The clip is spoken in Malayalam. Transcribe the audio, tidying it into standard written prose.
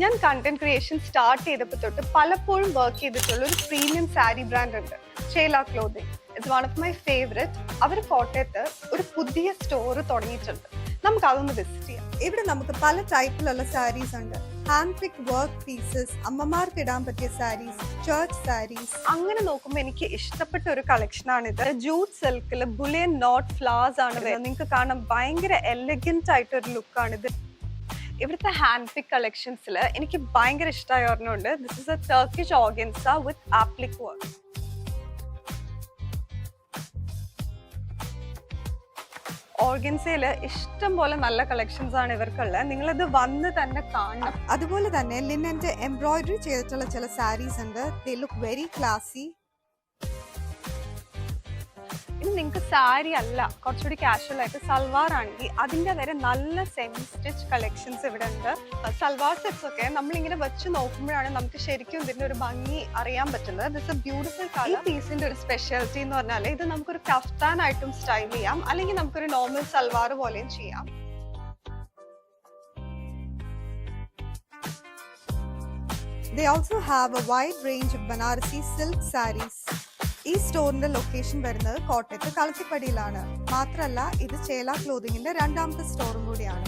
ഞാൻ കണ്ടന്റ് ക്രിയേഷൻ സ്റ്റാർട്ട് ചെയ്തപ്പോൾ തൊട്ട് പലപ്പോഴും വർക്ക് ചെയ്തിട്ടുള്ള ഒരു പ്രീമിയം സാരി ബ്രാൻഡ് ഉണ്ട്, Shela clothing. It's one of my favourite. അവർ കോട്ടയത്ത് ഒരു പുതിയ സ്റ്റോർ തുടങ്ങിയിട്ടുണ്ട്. നമുക്ക് അതൊന്ന് വിസിറ്റ് ചെയ്യാം. ഇവിടെ നമുക്ക് പല ടൈപ്പിലുള്ള സാരീസ് ഉണ്ട്. ഹാൻഡ് പിക്ക് വർക്ക് പീസസ്, അമ്മമാർക്ക് ഇടാൻ പറ്റിയ സാരീസ്, ചർച്ച് സാരീസ്. അങ്ങനെ നോക്കുമ്പോൾ എനിക്ക് ഇഷ്ടപ്പെട്ട ഒരു കളക്ഷൻ ആണിത്. ജൂട്ട് സിൽക്കിൽ ബുലിയൻ നോട്ട് ഫ്ലവേഴ്സ് ആണ് വരുന്നത്. നിങ്ങൾക്ക് കാണാൻ ഭയങ്കര എലഗന്റ് ആയിട്ടൊരു ലുക്കാണിത്. ഇവിടുത്തെ ഹാൻഡ് പിക്ക് കളക്ഷൻസിൽ എനിക്ക് ഭയങ്കര ഇഷ്ടമായ ഒരെണ്ണമുണ്ട്. This is a Turkish organza with applique work. ഓർഗൻസയിൽ ഇഷ്ടം പോലെ നല്ല കളക്ഷൻസ് ആണ് ഇവർക്കുള്ളത്. നിങ്ങളിത് വന്ന് തന്നെ കാണണം. അതുപോലെ തന്നെ ലിനന്റെ എംബ്രോയിഡറി ചെയ്തിട്ടുള്ള ചില സാരീസ് ഉണ്ട്. They look very ക്ലാസി. ഇനി നിങ്ങൾക്ക് സാരി അല്ല, കുറച്ചുകൂടി കാഷ്വൽ ആയിട്ട് സൽവാർ ആണെങ്കിൽ അതിന്റെ വരെ നല്ല സെമി സ്റ്റിച്ച് കളക്ഷൻസ് ഇവിടെ ഉണ്ട്. സൽവാർ സെറ്റ്സ് ഒക്കെ നമ്മളിങ്ങനെ വെച്ച് നോക്കുമ്പോഴാണ് നമുക്ക് ശരിക്കും ഇതിന്റെ ഒരു ഭംഗി അറിയാൻ പറ്റുന്നത്. This A beautiful colour. ഈ പീസിന്റെ ഒരു സ്പെഷ്യാലിറ്റി എന്ന് പറഞ്ഞാൽ ഇത് നമുക്കൊരു കഫ്താൻ ആയിട്ടും സ്റ്റൈൽ ചെയ്യാം, അല്ലെങ്കിൽ നമുക്കൊരു നോർമൽ സൽവാർ പോലെയും ചെയ്യാം. They also have a wide range of Banarasi silk sarees. ഈ സ്റ്റോറിന്റെ ലൊക്കേഷൻ വരുന്നത് കോട്ടയത്ത് കളത്തിപ്പടിയിലാണ്. മാത്രമല്ല ഇത് ഷേല ക്ലോത്തിങ്ങിന്റെ രണ്ടാമത്തെ സ്റ്റോറും കൂടിയാണ്.